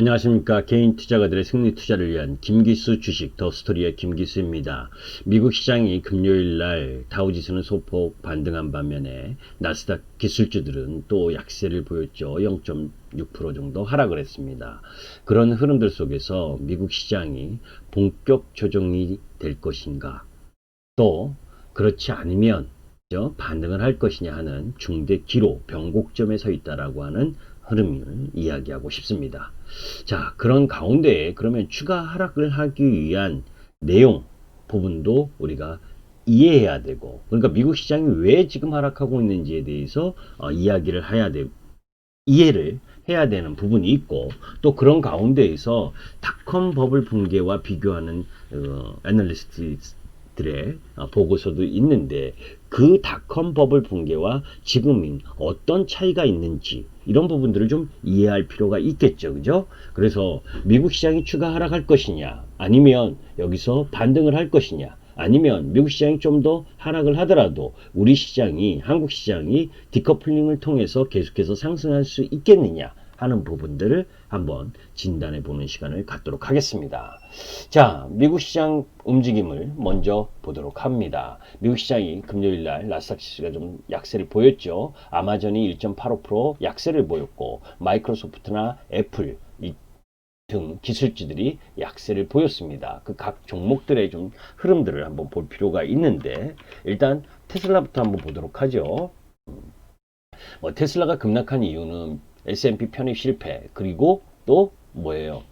안녕하십니까. 개인 투자가들의 승리 투자를 위한 김기수 주식 더 스토리의 김기수입니다. 미국 시장이 금요일 날 다우지수는 소폭 반등한 반면에 나스닥 기술주들은 또 약세를 보였죠. 0.6% 정도 하락을 했습니다. 그런 흐름들 속에서 미국 시장이 본격 조정이 될 것인가, 또 그렇지 않으면 반등을 할 것이냐 하는 중대 기로 변곡점에 서 있다라고 하는 흐름을 이야기하고 싶습니다. 자, 그런 가운데 그러면 추가 하락을 하기 위한 내용 부분도 우리가 이해해야 되고, 그러니까 미국 시장이 왜 지금 하락하고 있는지에 대해서 이야기를 해야 되고, 이해를 해야 되는 부분이 있고, 또 그런 가운데에서 닷컴 버블 붕괴와 비교하는 애널리스트들의 보고서도 있는데, 그 닷컴 버블 붕괴와 지금인 어떤 차이가 있는지 이런 부분들을 좀 이해할 필요가 있겠죠. 그죠? 그래서 미국 시장이 추가 하락할 것이냐, 아니면 여기서 반등을 할 것이냐, 아니면 미국 시장이 좀 더 하락을 하더라도 우리 시장이, 한국 시장이 디커플링을 통해서 계속해서 상승할 수 있겠느냐 하는 부분들을 한번 진단해 보는 시간을 갖도록 하겠습니다. 자, 미국 시장 움직임을 먼저 보도록 합니다. 미국 시장이 금요일 날 나스닥 지수가 좀 약세를 보였죠. 아마존이 1.85% 약세를 보였고, 마이크로소프트나 애플 등 기술주들이 약세를 보였습니다. 그 각 종목들의 좀 흐름들을 한번 볼 필요가 있는데, 일단 테슬라부터 한번 보도록 하죠. 테슬라가 급락한 이유는 S&P 편입 실패, 그리고 또 뭐예요?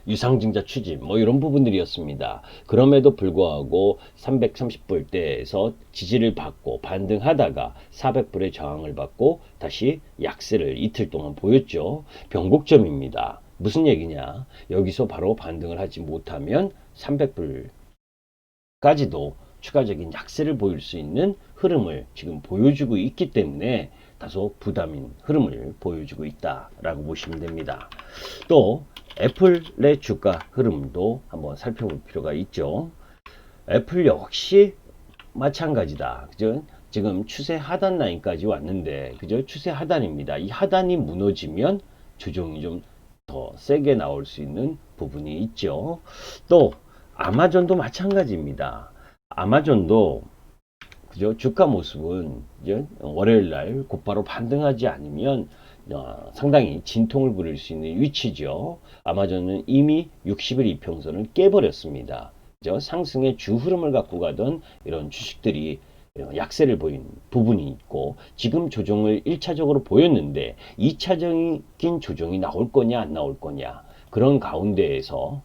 유상증자 추진, 이런 부분들이었습니다. 그럼에도 불구하고 330불대에서 지지를 받고 반등하다가 400불의 저항을 받고 다시 약세를 이틀 동안 보였죠. 변곡점입니다. 무슨 얘기냐? 여기서 바로 반등을 하지 못하면 300불까지도 추가적인 약세를 보일 수 있는 흐름을 지금 보여주고 있기 때문에 다소 부담인 흐름을 보여주고 있다라고 보시면 됩니다. 또 애플의 주가 흐름도 한번 살펴볼 필요가 있죠. 애플 역시 마찬가지다. 그죠? 지금 추세 하단 라인까지 왔는데, 그죠? 추세 하단입니다. 이 하단이 무너지면 조정이 좀 더 세게 나올 수 있는 부분이 있죠. 또 아마존도 마찬가지입니다. 아마존도 그죠? 주가 모습은 이제 월요일 날 곧바로 반등하지 않으면 상당히 진통을 부릴 수 있는 위치죠. 아마존은 이미 60일 이평선을 깨버렸습니다. 그죠? 상승의 주 흐름을 갖고 가던 이런 주식들이 약세를 보인 부분이 있고, 지금 조정을 1차적으로 보였는데 2차적인 조정이 나올 거냐 안 나올 거냐, 그런 가운데에서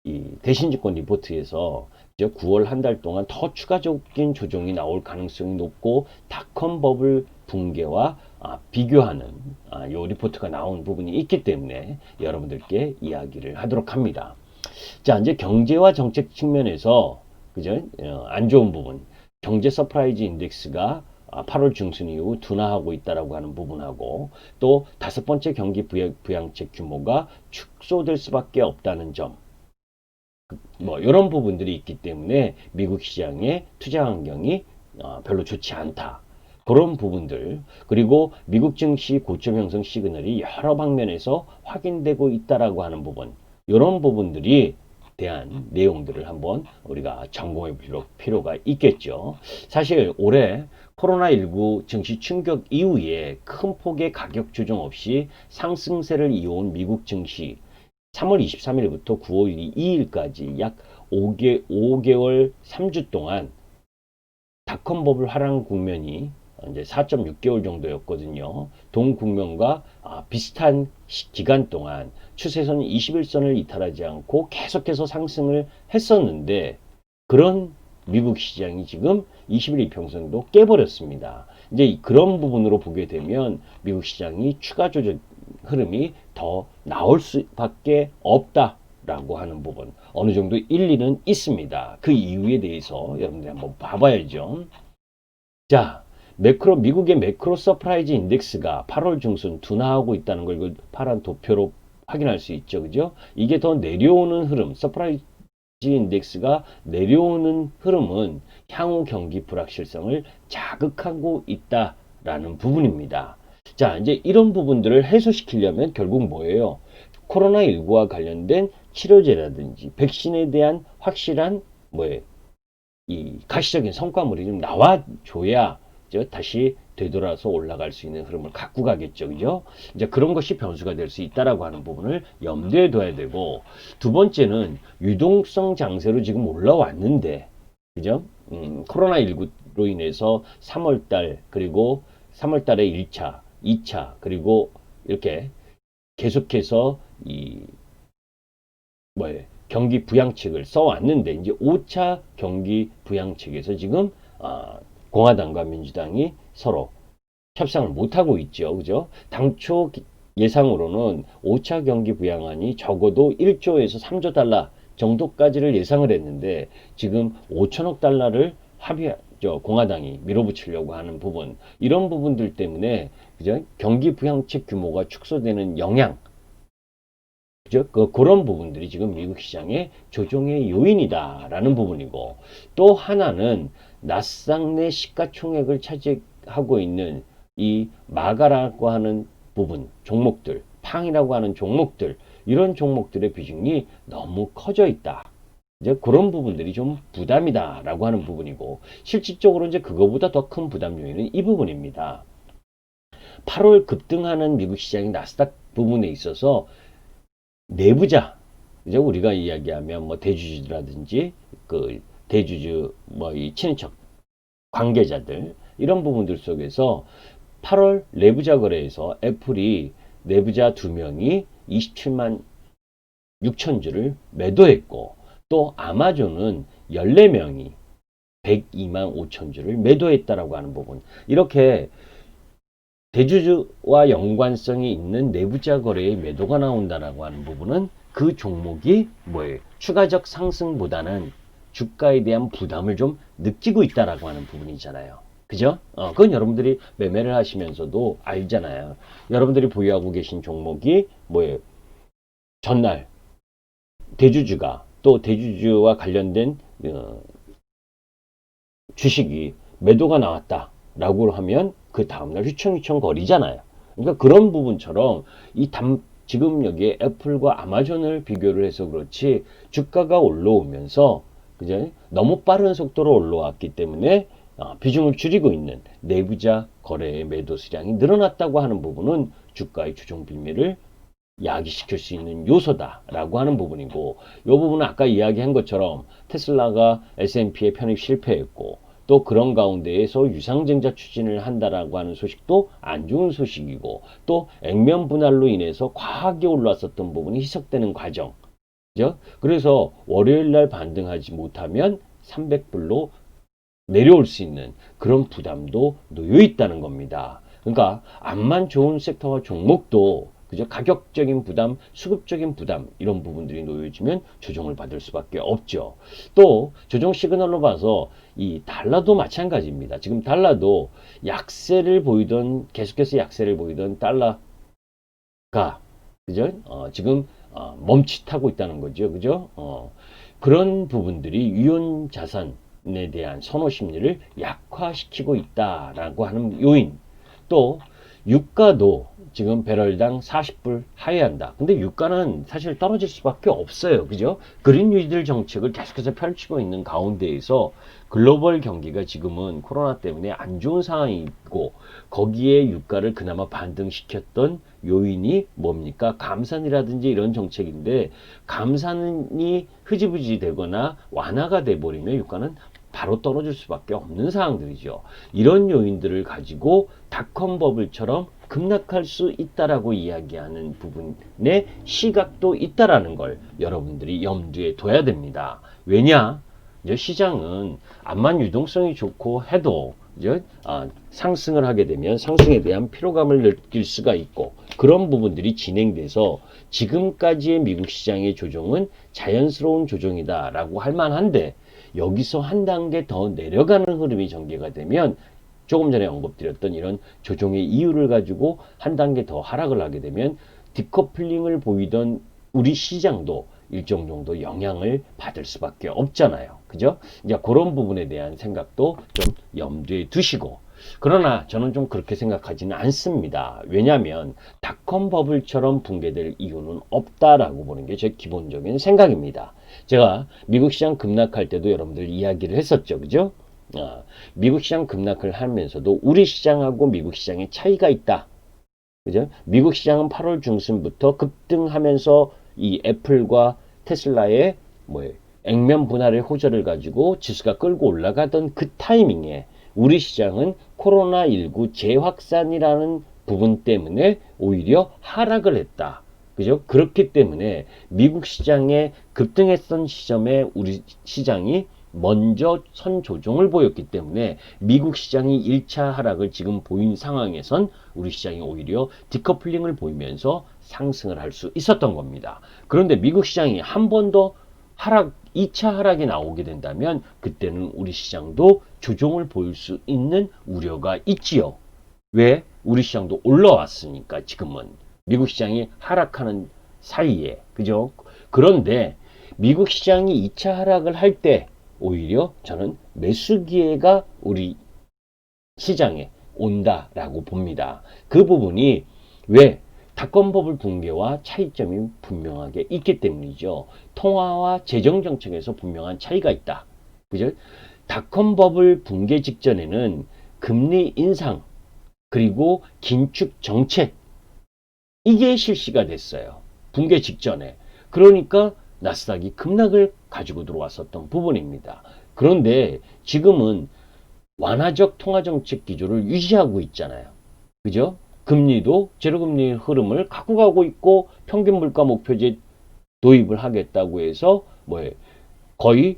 이 대신증권 리포트에서 9월 한 달 동안 더 추가적인 조정이 나올 가능성이 높고, 닷컴 버블 붕괴와 비교하는 요 리포트가 나온 부분이 있기 때문에 여러분들께 이야기를 하도록 합니다. 자, 이제 경제와 정책 측면에서 그죠? 안 좋은 부분, 경제 서프라이즈 인덱스가 8월 중순 이후 둔화하고 있다라고 하는 부분하고, 또 다섯 번째 경기 부양책 규모가 축소될 수밖에 없다는 점, 이런 부분들이 있기 때문에 미국 시장의 투자 환경이 별로 좋지 않다. 그런 부분들, 그리고 미국 증시 고점 형성 시그널이 여러 방면에서 확인되고 있다라고 하는 부분, 이런 부분들이 대한 내용들을 한번 우리가 점검해 볼 필요가 있겠죠. 사실 올해 코로나19 증시 충격 이후에 큰 폭의 가격 조정 없이 상승세를 이어온 미국 증시, 3월 23일부터 9월 2일까지 약 5개월 3주 동안 닷컴 버블 하락 국면이 이제 4.6개월 정도였거든요. 동 국면과 비슷한 기간 동안 추세선 21선을 이탈하지 않고 계속해서 상승을 했었는데, 그런 미국 시장이 지금 21일 이평선도 깨버렸습니다. 이제 그런 부분으로 보게 되면 미국 시장이 추가 조정 흐름이 더 나올 수밖에 없다라고 하는 부분, 어느 정도 일리는 있습니다. 그 이유에 대해서 여러분들이 한번 봐봐야죠. 자, 미국의 매크로 서프라이즈 인덱스가 8월 중순 둔화하고 있다는 걸 이걸 파란 도표로 확인할 수 있죠. 그죠? 이게 더 내려오는 흐름, 서프라이즈 인덱스가 내려오는 흐름은 향후 경기 불확실성을 자극하고 있다라는 부분입니다. 자, 이제 이런 부분들을 해소시키려면 결국 뭐예요? 코로나19와 관련된 치료제라든지 백신에 대한 확실한 뭐예요? 이 가시적인 성과물이 좀 나와줘야 다시 되돌아서 올라갈 수 있는 흐름을 갖고 가겠죠. 그죠? 이제 그런 것이 변수가 될 수 있다라고 하는 부분을 염두에 둬야 되고, 두 번째는 유동성 장세로 지금 올라왔는데, 그죠? 코로나19로 인해서 3월달, 그리고 3월달에 1차, 2차, 그리고 이렇게 계속해서 이 뭐예요? 경기 부양책을 써왔는데 이제 5차 경기 부양책에서 지금 공화당과 민주당이 서로 협상을 못하고 있죠. 그죠? 당초 예상으로는 5차 경기 부양안이 적어도 1조에서 3조 달러 정도까지를 예상을 했는데 지금 5천억 달러를 공화당이 밀어붙이려고 하는 부분, 이런 부분들 때문에 그죠? 경기 부양책 규모가 축소되는 영향, 그죠? 그런 부분들이 지금 미국 시장의 조정의 요인이다라는 부분이고, 또 하나는 나스닥 내 시가총액을 차지하고 있는 이 마가라고 하는 부분, 종목들, 팡이라고 하는 종목들, 이런 종목들의 비중이 너무 커져 있다. 이제 그런 부분들이 좀 부담이다라고 하는 부분이고, 실질적으로 이제 그거보다 더 큰 부담 요인은 이 부분입니다. 8월 급등하는 미국 시장의 나스닥 부분에 있어서 내부자, 이제 우리가 이야기하면 뭐 대주주라든지 그 대주주 뭐 이 친인척 관계자들, 이런 부분들 속에서 8월 내부자 거래에서 애플이 내부자 2명이 27만 6천 주를 매도했고, 또 아마존은 14명이 102만 5천 주를 매도했다라고 하는 부분, 이렇게 대주주와 연관성이 있는 내부자 거래의 매도가 나온다라고 하는 부분은 그 종목이 뭐예요? 추가적 상승보다는 주가에 대한 부담을 좀 느끼고 있다라고 하는 부분이잖아요. 그죠? 그건 여러분들이 매매를 하시면서도 알잖아요. 여러분들이 보유하고 계신 종목이 뭐예요? 전날 대주주가, 또 대주주와 관련된 주식이 매도가 나왔다라고 하면 그 다음날 휘청휘청 거리잖아요. 그러니까 그런 부분처럼 지금 여기에 애플과 아마존을 비교를 해서 그렇지, 주가가 올라오면서 그죠? 너무 빠른 속도로 올라왔기 때문에 비중을 줄이고 있는 내부자 거래의 매도 수량이 늘어났다고 하는 부분은 주가의 조정 빌미를 야기시킬 수 있는 요소다라고 하는 부분이고, 이 부분은 아까 이야기한 것처럼 테슬라가 S&P에 편입 실패했고, 또 그런 가운데에서 유상증자 추진을 한다라고 하는 소식도 안 좋은 소식이고, 또 액면 분할로 인해서 과하게 올랐었던 부분이 희석되는 과정, 그죠? 그래서 월요일 날 반등하지 못하면 300불로 내려올 수 있는 그런 부담도 놓여 있다는 겁니다. 그러니까 암만 좋은 섹터와 종목도 그죠? 가격적인 부담, 수급적인 부담, 이런 부분들이 놓여지면 조정을 받을 수밖에 없죠. 또 조정 시그널로 봐서 이 달러도 마찬가지입니다. 지금 달러도 계속해서 약세를 보이던 달러가 그죠? 지금 멈칫하고 있다는 거죠. 그죠? 그런 부분들이 유효 자산에 대한 선호 심리를 약화시키고 있다라고 하는 요인. 또 유가도 지금 배럴당 40불 하회한다. 근데 유가는 사실 떨어질 수밖에 없어요. 그죠? 그린 뉴딜 정책을 계속해서 펼치고 있는 가운데에서 글로벌 경기가 지금은 코로나 때문에 안 좋은 상황이고, 거기에 유가를 그나마 반등시켰던 요인이 뭡니까? 감산이라든지 이런 정책인데, 감산이 흐지부지 되거나 완화가 돼버리면 유가는 바로 떨어질 수밖에 없는 상황들이죠. 이런 요인들을 가지고 닷컴 버블처럼 급락할 수 있다라고 이야기하는 부분의 시각도 있다라는 걸 여러분들이 염두에 둬야 됩니다. 왜냐? 이제 시장은 암만 유동성이 좋고 해도 이제 상승을 하게 되면 상승에 대한 피로감을 느낄 수가 있고, 그런 부분들이 진행돼서 지금까지의 미국 시장의 조정은 자연스러운 조정이다라고 할 만한데, 여기서 한 단계 더 내려가는 흐름이 전개가 되면 조금 전에 언급드렸던 이런 조정의 이유를 가지고 한 단계 더 하락을 하게 되면 디커플링을 보이던 우리 시장도 일정 정도 영향을 받을 수밖에 없잖아요. 그죠? 이제 그런 부분에 대한 생각도 좀 염두에 두시고, 그러나 저는 좀 그렇게 생각하지는 않습니다. 왜냐하면 닷컴 버블처럼 붕괴될 이유는 없다라고 보는 게 제 기본적인 생각입니다. 제가 미국 시장 급락할 때도 여러분들 이야기를 했었죠. 그죠? 미국 시장 급락을 하면서도 우리 시장하고 미국 시장의 차이가 있다. 그죠? 미국 시장은 8월 중순부터 급등하면서 이 애플과 테슬라의 액면 분할의 호재를 가지고 지수가 끌고 올라가던 그 타이밍에 우리 시장은 코로나19 재확산이라는 부분 때문에 오히려 하락을 했다. 그죠? 그렇기 때문에 미국 시장에 급등했던 시점에 우리 시장이 먼저 선조정을 보였기 때문에 미국 시장이 1차 하락을 지금 보인 상황에선 우리 시장이 오히려 디커플링을 보이면서 상승을 할 수 있었던 겁니다. 그런데 미국 시장이 한 번 더 하락, 2차 하락이 나오게 된다면 그때는 우리 시장도 조정을 보일 수 있는 우려가 있지요. 왜? 우리 시장도 올라왔으니까 지금은. 미국 시장이 하락하는 사이에. 그죠? 그런데 미국 시장이 2차 하락을 할 때 오히려 저는 매수 기회가 우리 시장에 온다라고 봅니다. 그 부분이 왜? 닷컴 버블 붕괴와 차이점이 분명하게 있기 때문이죠. 통화와 재정 정책에서 분명한 차이가 있다. 그죠? 닷컴 버블 붕괴 직전에는 금리 인상 그리고 긴축 정책 이게 실시가 됐어요. 붕괴 직전에. 그러니까 나스닥이 급락을 가지고 들어왔었던 부분입니다. 그런데 지금은 완화적 통화정책 기조를 유지하고 있잖아요. 그죠? 금리도 제로금리 흐름을 갖고 가고 있고 평균 물가 목표제 도입을 하겠다고 해서 거의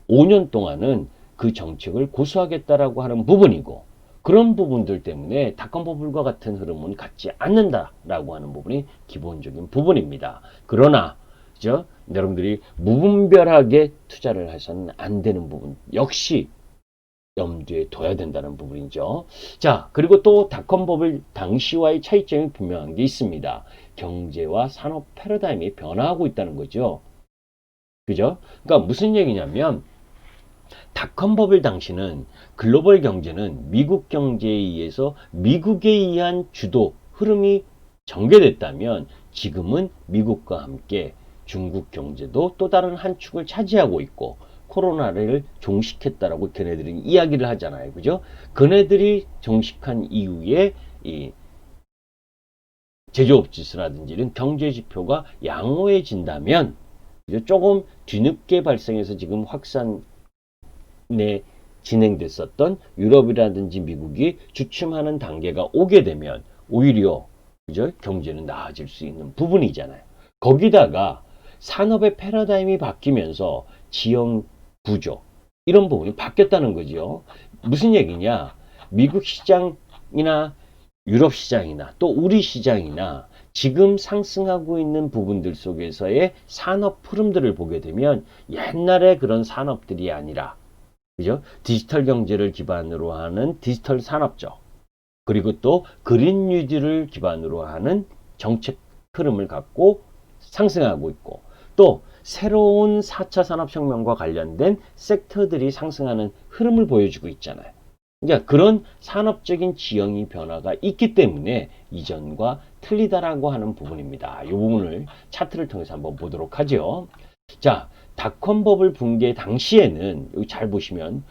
5년 동안은 그 정책을 고수하겠다라고 하는 부분이고 그런 부분들 때문에 닷컴 버블과 같은 흐름은 갖지 않는다라고 하는 부분이 기본적인 부분입니다. 그러나 그죠? 여러분들이 무분별하게 투자를 해서는 안 되는 부분 역시 염두에 둬야 된다는 부분이죠. 자, 그리고 또 닷컴 버블 당시와의 차이점이 분명한 게 있습니다. 경제와 산업 패러다임이 변화하고 있다는 거죠. 그죠? 그러니까 무슨 얘기냐면 닷컴 버블 당시는 글로벌 경제는 미국 경제에 의해서 미국에 의한 주도 흐름이 전개됐다면 지금은 미국과 함께 중국 경제도 또 다른 한 축을 차지하고 있고 코로나를 종식했다라고 걔네들이 이야기를 하잖아요. 그죠? 그네들이 종식한 이후에 이 제조업 지수라든지 이런 경제 지표가 양호해진다면 조금 뒤늦게 발생해서 지금 확산에 진행됐었던 유럽이라든지 미국이 주춤하는 단계가 오게 되면 오히려 그죠? 경제는 나아질 수 있는 부분이잖아요. 거기다가 산업의 패러다임이 바뀌면서 지형 구조 이런 부분이 바뀌었다는 거죠. 무슨 얘기냐? 미국 시장이나 유럽 시장이나 또 우리 시장이나 지금 상승하고 있는 부분들 속에서의 산업 흐름들을 보게 되면 옛날에 그런 산업들이 아니라 그죠? 디지털 경제를 기반으로 하는 디지털 산업적 그리고 또 그린 뉴딜을 기반으로 하는 정책 흐름을 갖고 상승하고 있고 또 새로운 4차 산업혁명과 관련된 섹터들이 상승하는 흐름을 보여주고 있잖아요. 그러니까 그런 산업적인 지형이 변화가 있기 때문에 이전과 틀리다라고 하는 부분입니다. 이 부분을 차트를 통해서 한번 보도록 하죠. 자, 닷컴 버블 붕괴 당시에는 여기 잘 보시면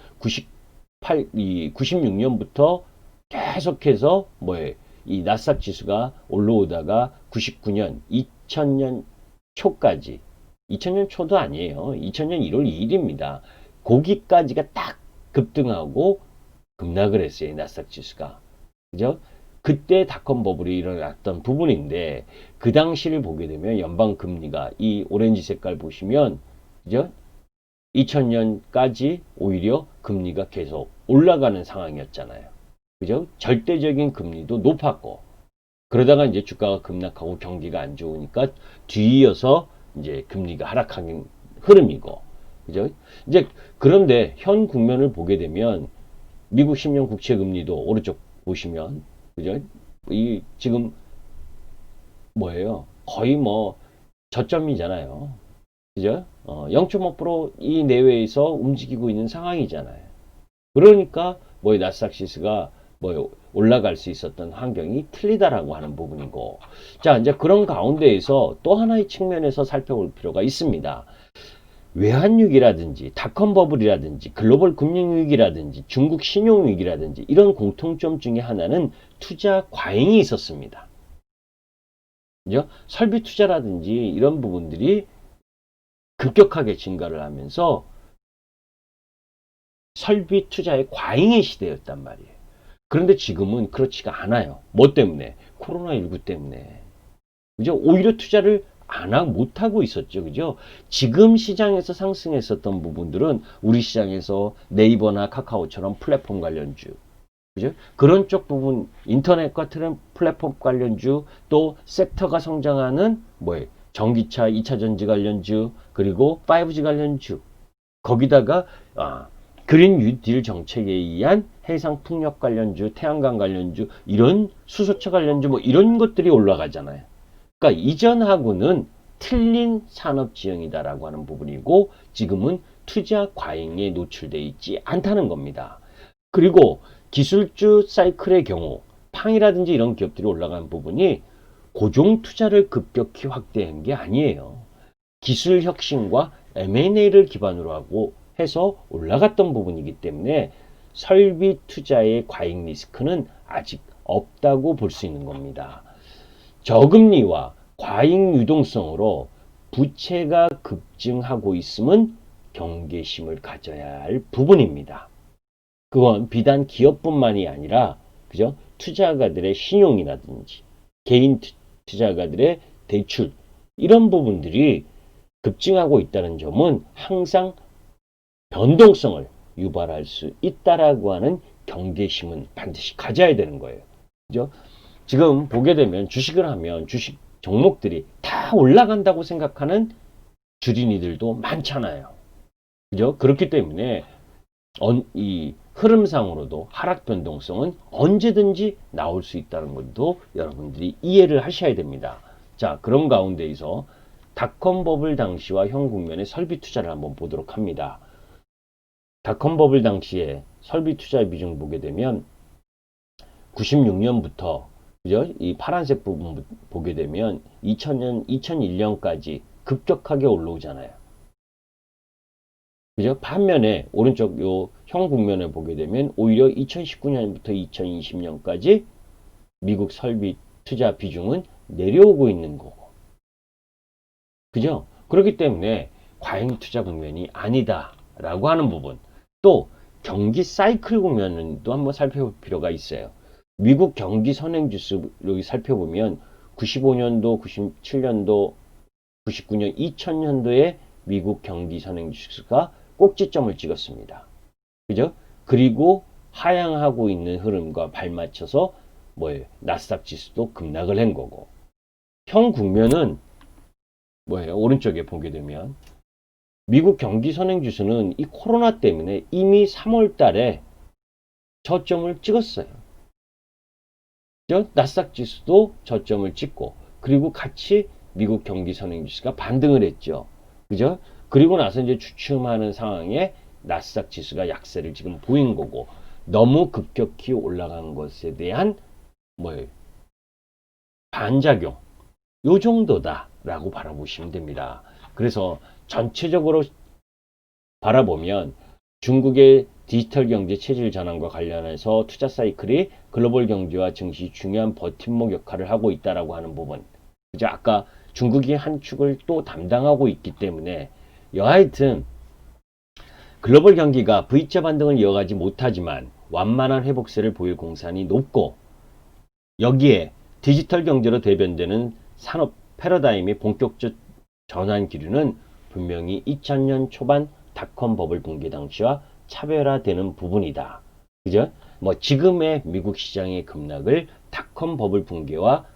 96년부터 계속해서 이 나스닥 지수가 올라오다가 99년, 2000년 초까지 2000년 초도 아니에요. 2000년 1월 2일입니다. 거기까지가 딱 급등하고 급락을 했어요. 나스닥 지수가. 그죠? 그때 닷컴 버블이 일어났던 부분인데 그 당시를 보게 되면 연방 금리가 이 오렌지 색깔 보시면 그죠? 2000년까지 오히려 금리가 계속 올라가는 상황이었잖아요. 그죠? 절대적인 금리도 높았고 그러다가 이제 주가가 급락하고 경기가 안 좋으니까 뒤이어서 이제 금리가 하락하는 흐름이고, 그죠? 이제 그런데 현 국면을 보게 되면 미국 10년 국채 금리도 오른쪽 보시면, 그죠? 이 지금 거의 저점이잖아요. 그죠? 0.5% 내외에서 움직이고 있는 상황이잖아요. 그러니까 나스닥 지수가 뭐 올라갈 수 있었던 환경이 틀리다라고 하는 부분이고, 자, 이제 그런 가운데에서 또 하나의 측면에서 살펴볼 필요가 있습니다. 외환위기라든지 닷컴 버블이라든지 글로벌 금융위기라든지 중국 신용위기라든지 이런 공통점 중에 하나는 투자 과잉이 있었습니다. 그죠? 설비 투자라든지 이런 부분들이 급격하게 증가를 하면서 설비 투자의 과잉의 시대였단 말이에요. 그런데 지금은 그렇지가 않아요. 뭐 때문에? 코로나19 때문에. 그죠? 오히려 투자를 못하고 있었죠. 그죠? 지금 시장에서 상승했었던 부분들은 우리 시장에서 네이버나 카카오처럼 플랫폼 관련주, 그죠? 그런 쪽 부분, 인터넷과 플랫폼 관련주, 또 섹터가 성장하는 뭐예요? 전기차, 2차 전지 관련주, 그리고 5G 관련주. 거기다가 그린 뉴딜 정책에 의한 해상 풍력 관련주, 태양광 관련주, 이런 수소차 관련주 뭐 이런 것들이 올라가잖아요. 그러니까 이전하고는 틀린 산업 지형이다라고 하는 부분이고 지금은 투자 과잉에 노출되어 있지 않다는 겁니다. 그리고 기술주 사이클의 경우 팡이라든지 이런 기업들이 올라간 부분이 고종 투자를 급격히 확대한 게 아니에요. 기술 혁신과 M&A를 기반으로 하고 해서 올라갔던 부분이기 때문에 설비 투자의 과잉 리스크는 아직 없다고 볼 수 있는 겁니다. 저금리와 과잉 유동성으로 부채가 급증하고 있음은 경계심을 가져야 할 부분입니다. 그건 비단 기업뿐만이 아니라 그죠? 투자가들의 신용이라든지 개인 투자가들의 대출 이런 부분들이 급증하고 있다는 점은 항상 변동성을 유발할 수 있다라고 하는 경계심은 반드시 가져야 되는 거예요. 그죠? 지금 보게 되면 주식을 하면 주식 종목들이 다 올라간다고 생각하는 주린이들도 많잖아요. 그죠? 그렇기 때문에 이 흐름상으로도 하락 변동성은 언제든지 나올 수 있다는 것도 여러분들이 이해를 하셔야 됩니다. 자, 그런 가운데에서 닷컴 버블 당시와 현 국면의 설비 투자를 한번 보도록 합니다. 닷컴 버블 당시에 설비 투자 비중 보게 되면 96년부터 그죠? 이 파란색 부분 보게 되면 2000년, 2001년까지 급격하게 올라오잖아요. 그죠? 반면에 오른쪽 요 형 국면을 보게 되면 오히려 2019년부터 2020년까지 미국 설비 투자 비중은 내려오고 있는 거고. 그죠? 그렇기 때문에 과잉 투자 국면이 아니다라고 하는 부분. 또 경기 사이클 국면도 한번 살펴볼 필요가 있어요. 미국 경기 선행지수를 살펴보면 95년도, 97년도, 99년, 2000년도에 미국 경기 선행지수가 꼭지점을 찍었습니다. 그죠? 그리고 하향하고 있는 흐름과 발맞춰서 뭐예요? 나스닥 지수도 급락을 한 거고. 현 국면은 뭐예요? 오른쪽에 보게 되면 미국 경기 선행지수는 이 코로나 때문에 이미 3월 달에 저점을 찍었어요. 나스닥 지수도 저점을 찍고 그리고 같이 미국 경기 선행지수가 반등을 했죠. 그죠? 그리고 나서 이제 주춤하는 상황에 나스닥 지수가 약세를 지금 보인 거고 너무 급격히 올라간 것에 대한 뭐예요? 반작용 요 정도다라고 바라보시면 됩니다. 그래서 전체적으로 바라보면 중국의 디지털 경제 체질 전환과 관련해서 투자 사이클이 글로벌 경제와 증시 중요한 버팀목 역할을 하고 있다라고 하는 부분. 그죠? 아까 중국이 한 축을 또 담당하고 있기 때문에 여하튼 글로벌 경기가 V자 반등을 이어가지 못하지만 완만한 회복세를 보일 공산이 높고 여기에 디지털 경제로 대변되는 산업 패러다임의 본격적 전환 기류는 분명히 2000년 초반 닷컴 버블 붕괴 당시와 차별화되는 부분이다. 그죠? 뭐 지금의 미국 시장의 급락을 닷컴 버블 붕괴와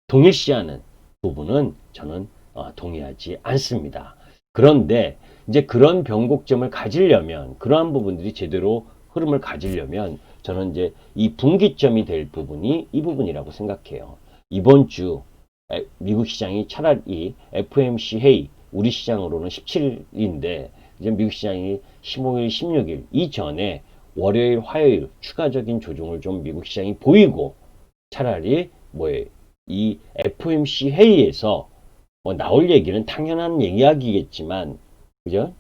동일시하는 부분은 저는 동의하지 않습니다. 그런데 이제 그런 변곡점을 가지려면 그러한 부분들이 제대로 흐름을 가지려면 저는 이제 이 분기점이 될 부분이 이 부분이라고 생각해요. 이번 주 미국 시장이 차라리 FOMC 회의 우리 시장으로는 17일인데 이제 미국 시장이 15일, 16일 이전에 월요일, 화요일 추가적인 조정을 좀 미국 시장이 보이고 차라리 이 FOMC 회의에서 나올 얘기는 당연한 이야기겠지만 그죠?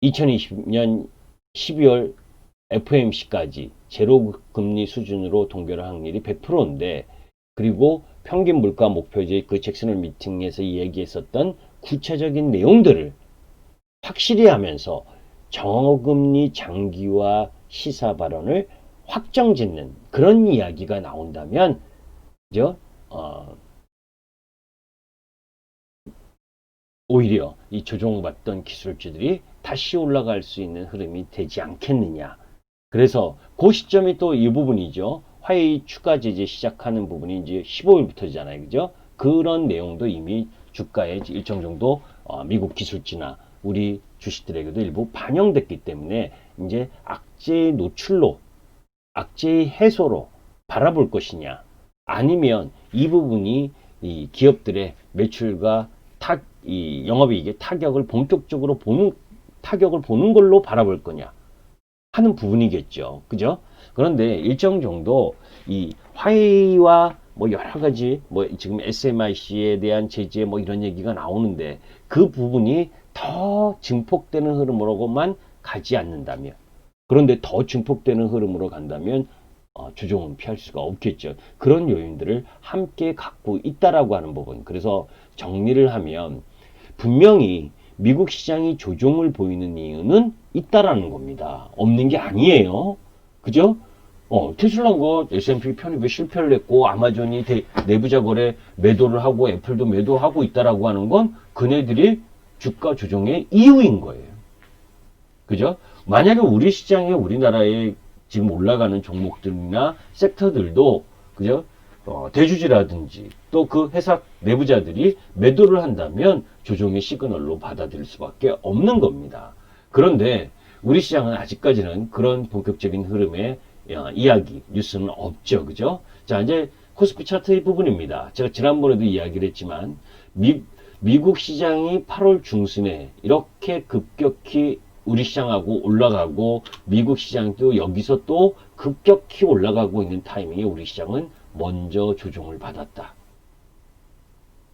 2020년 12월 FOMC까지 제로 금리 수준으로 동결할 확률이 100%인데 그리고 평균 물가 목표제 그 잭슨홀 미팅에서 얘기했었던 구체적인 내용들을 확실히 하면서 저금리 장기화 시사 발언을 확정짓는 그런 이야기가 나온다면 그죠? 오히려 이 조종받던 기술주들이 다시 올라갈 수 있는 흐름이 되지 않겠느냐. 그래서 그 시점이 또 이 부분이죠. 화웨이 추가 제재 시작하는 부분이 이제 15일부터잖아요. 그죠? 그런 내용도 이미 주가에 일정 정도 미국 기술주나 우리 주식들에게도 일부 반영됐기 때문에 이제 악재의 노출로, 악재의 해소로 바라볼 것이냐. 아니면 이 부분이 이 기업들의 매출과 이 영업이익의 타격을 본격적으로 타격을 보는 걸로 바라볼 거냐 하는 부분이겠죠. 그죠? 그런데 일정 정도 이 화웨이와 여러 가지 지금 SMIC에 대한 제재 이런 얘기가 나오는데 그 부분이 더 증폭되는 흐름으로만 가지 않는다면 그런데 더 증폭되는 흐름으로 간다면 조정은 피할 수가 없겠죠. 그런 요인들을 함께 갖고 있다라고 하는 부분. 그래서 정리를 하면 분명히 미국 시장이 조정을 보이는 이유는 있다라는 겁니다. 없는 게 아니에요. 그죠? 테슬라가 S&P 편입에 실패를 했고 아마존이 내부자 거래 매도를 하고 애플도 매도하고 있다라고 하는 건 그네들이 주가 조정의 이유인 거예요. 그죠? 만약에 우리 시장에 우리나라에 지금 올라가는 종목들이나 섹터들도 그죠? 대주주라든지 또 그 회사 내부자들이 매도를 한다면 조정의 시그널로 받아들일 수밖에 없는 겁니다. 그런데 우리 시장은 아직까지는 그런 본격적인 흐름의 이야기, 뉴스는 없죠. 그죠? 자, 이제 코스피 차트의 부분입니다. 제가 지난번에도 이야기를 했지만 미국 시장이 8월 중순에 이렇게 급격히 우리 시장하고 올라가고 미국 시장도 여기서 또 급격히 올라가고 있는 타이밍에 우리 시장은 먼저 조정을 받았다.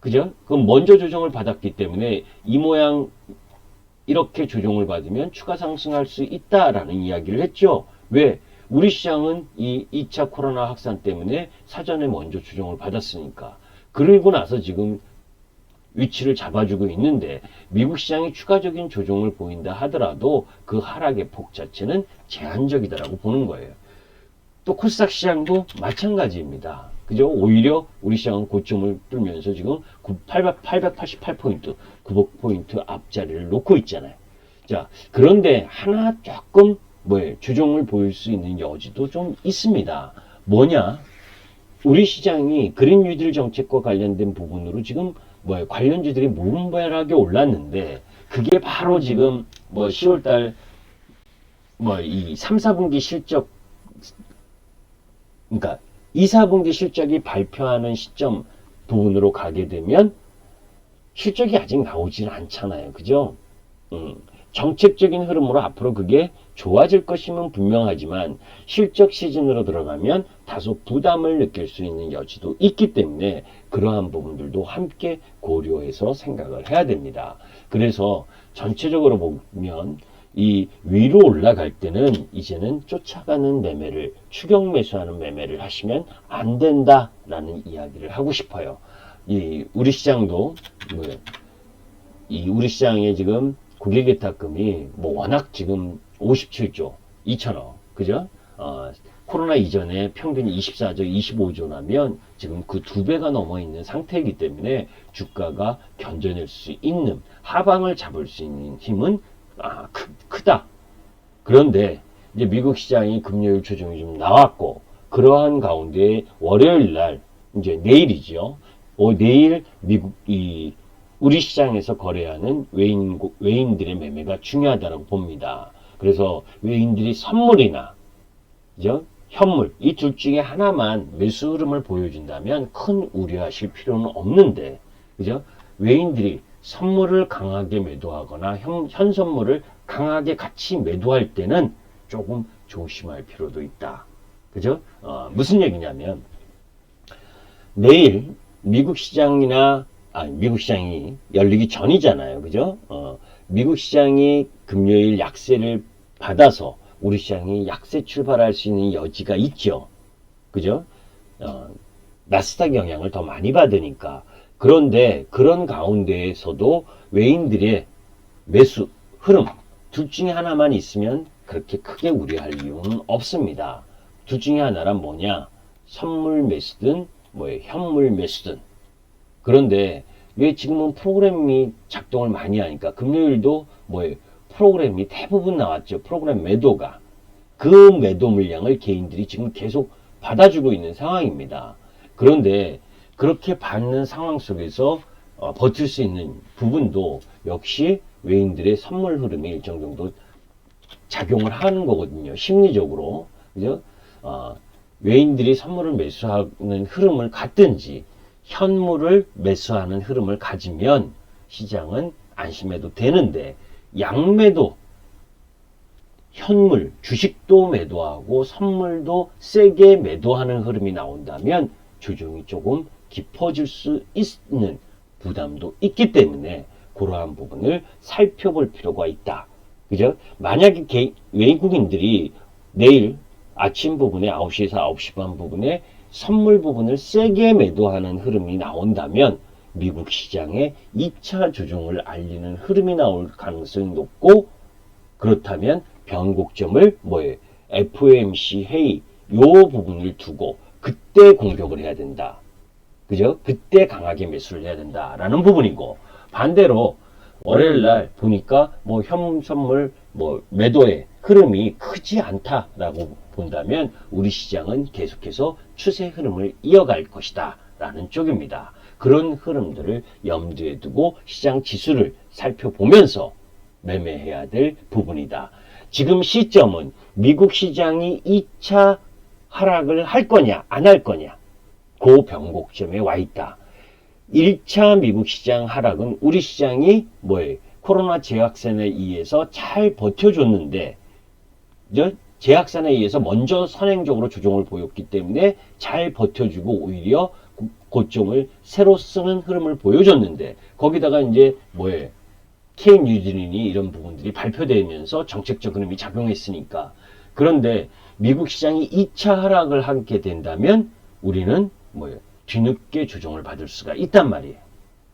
그죠? 그럼 먼저 조정을 받았기 때문에 이 모양 이렇게 조정을 받으면 추가 상승할 수 있다라는 이야기를 했죠. 왜? 우리 시장은 이 2차 코로나 확산 때문에 사전에 먼저 조정을 받았으니까. 그러고 나서 지금 위치를 잡아주고 있는데 미국 시장이 추가적인 조정을 보인다 하더라도 그 하락의 폭 자체는 제한적이다라고 보는 거예요. 또 코스닥 시장도 마찬가지입니다. 그죠? 오히려 우리 시장은 고점을 뚫면서 지금 888포인트, 900포인트 앞자리를 놓고 있잖아요. 자, 그런데 하나 조금 조정을 보일 수 있는 여지도 좀 있습니다. 뭐냐? 우리 시장이 그린 뉴딜 정책과 관련된 부분으로 지금 관련주들이 무분별하게 올랐는데 그게 바로 지금 10월달 이 3, 4분기 실적 그러니까 2, 4분기 실적이 발표하는 시점 부분으로 가게 되면 실적이 아직 나오지는 않잖아요. 그죠? 정책적인 흐름으로 앞으로 그게 좋아질 것이면 분명하지만 실적 시즌으로 들어가면 다소 부담을 느낄 수 있는 여지도 있기 때문에 그러한 부분들도 함께 고려해서 생각을 해야 됩니다. 그래서 전체적으로 보면 이 위로 올라갈 때는 이제는 쫓아가는 매매를 추격 매수하는 매매를 하시면 안 된다라는 이야기를 하고 싶어요. 이 우리 시장도 우리 시장에 지금 국외개탁금이 워낙 지금 57조 2천억 그죠? 코로나 이전에 평균이 24조 25조 나면 지금 그 2배가 넘어 있는 상태이기 때문에 주가가 견뎌낼 수 있는 하방을 잡을 수 있는 힘은 크다. 그런데 이제 미국 시장이 금요일 조정이 좀 나왔고 그러한 가운데 월요일 날 이제 내일이죠. 내일 우리 시장에서 거래하는 외인들의 매매가 중요하다고 봅니다. 그래서 외인들이 선물이나 그죠? 현물 이 둘 중에 하나만 매수 흐름을 보여준다면 큰 우려하실 필요는 없는데 그죠? 외인들이 선물을 강하게 매도하거나 현 선물을 강하게 같이 매도할 때는 조금 조심할 필요도 있다. 그죠? 무슨 얘기냐면 내일 미국 시장이나 미국 시장이 열리기 전이잖아요. 그죠? 미국 시장이 금요일 약세를 받아서 우리 시장이 약세 출발할 수 있는 여지가 있죠. 그죠? 나스닥 영향을 더 많이 받으니까. 그런데 그런 가운데에서도 외인들의 매수 흐름 둘 중에 하나만 있으면 그렇게 크게 우려할 이유는 없습니다. 둘 중에 하나란 뭐냐? 선물 매수든 현물 매수든. 그런데 왜 지금은 프로그램이 작동을 많이 하니까 금요일도 프로그램이 대부분 나왔죠. 프로그램 매도가. 그 매도 물량을 개인들이 지금 계속 받아주고 있는 상황입니다. 그런데 그렇게 받는 상황 속에서 버틸 수 있는 부분도 역시 외인들의 선물 흐름에 일정 정도 작용을 하는 거거든요. 심리적으로. 그죠? 외인들이 선물을 매수하는 흐름을 갖든지 현물을 매수하는 흐름을 가지면 시장은 안심해도 되는데 양매도 현물, 주식도 매도하고 선물도 세게 매도하는 흐름이 나온다면 조정이 조금 깊어질 수 있는 부담도 있기 때문에 그러한 부분을 살펴볼 필요가 있다. 그죠? 만약에 외국인들이 내일 아침 부분에 9시에서 9시 반 부분에 선물 부분을 세게 매도하는 흐름이 나온다면 미국 시장에 2차 조정을 알리는 흐름이 나올 가능성이 높고, 그렇다면 변곡점을 FOMC 회의 요 부분을 두고 그때 공격을 해야 된다. 그죠? 그때 강하게 매수를 해야 된다라는 부분이고, 반대로 월요일 날 보니까 현 선물 매도의 흐름이 크지 않다라고 본다면 우리 시장은 계속해서 추세 흐름을 이어갈 것이다 라는 쪽입니다. 그런 흐름들을 염두에 두고 시장 지수를 살펴보면서 매매해야 될 부분이다. 지금 시점은 미국 시장이 2차 하락을 할 거냐 안 할 거냐, 그 변곡점에 와 있다. 1차 미국 시장 하락은 우리 시장이 코로나 재확산에 의해서 잘 버텨줬는데, 재확산에 의해서 먼저 선행적으로 조정을 보였기 때문에 잘 버텨주고 오히려 고점을 새로 쓰는 흐름을 보여줬는데, 거기다가 이제 케인 뉴질린이 이런 부분들이 발표되면서 정책적 흐름이 작용했으니까. 그런데 미국 시장이 2차 하락을 하게 된다면 우리는 뒤늦게 조정을 받을 수가 있단 말이에요.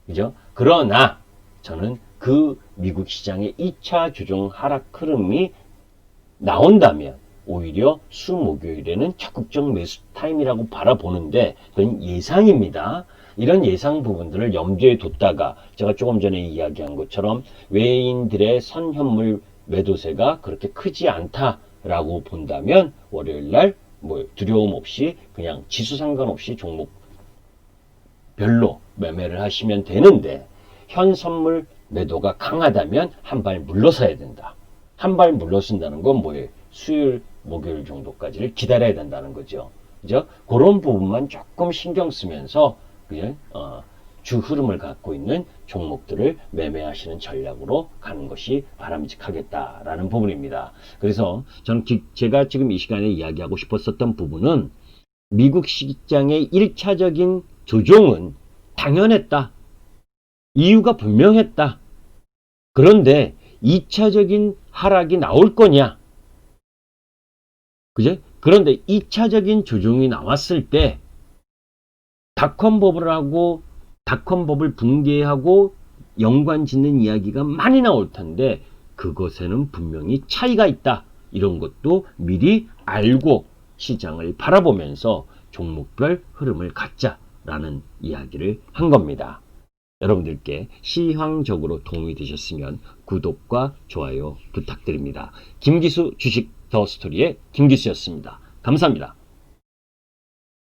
그죠? 그러나 저는 그 미국 시장의 2차 조정 하락 흐름이 나온다면 오히려 수 목요일에는 적극적 매수 타임이라고 바라보는데, 그건 예상입니다. 이런 예상 부분들을 염두에 뒀다가 제가 조금 전에 이야기한 것처럼 외인들의 선현물 매도세가 그렇게 크지 않다라고 본다면 월요일날 두려움 없이 그냥 지수 상관없이 종목별로 매매를 하시면 되는데, 현 선물 매도가 강하다면 한 발 물러서야 된다. 한 발 물러선다는 건 수요일, 목요일 정도까지를 기다려야 된다는 거죠. 그죠? 그런 부분만 조금 신경 쓰면서 주 흐름을 갖고 있는 종목들을 매매하시는 전략으로 가는 것이 바람직하겠다라는 부분입니다. 그래서 저는 제가 지금 이 시간에 이야기하고 싶었었던 부분은 미국 시장의 1차적인 조정은 당연했다. 이유가 분명했다. 그런데 2차적인 하락이 나올 거냐? 그죠? 그런데 2차적인 조정이 나왔을 때 닷컴버블을 하고 닷컴버블 붕괴하고 연관 짓는 이야기가 많이 나올 텐데 그것에는 분명히 차이가 있다. 이런 것도 미리 알고 시장을 바라보면서 종목별 흐름을 갖자라는 이야기를 한 겁니다. 여러분들께 시황적으로 도움이 되셨으면 구독과 좋아요 부탁드립니다. 김기수 주식 더 스토리의 김기수였습니다. 감사합니다.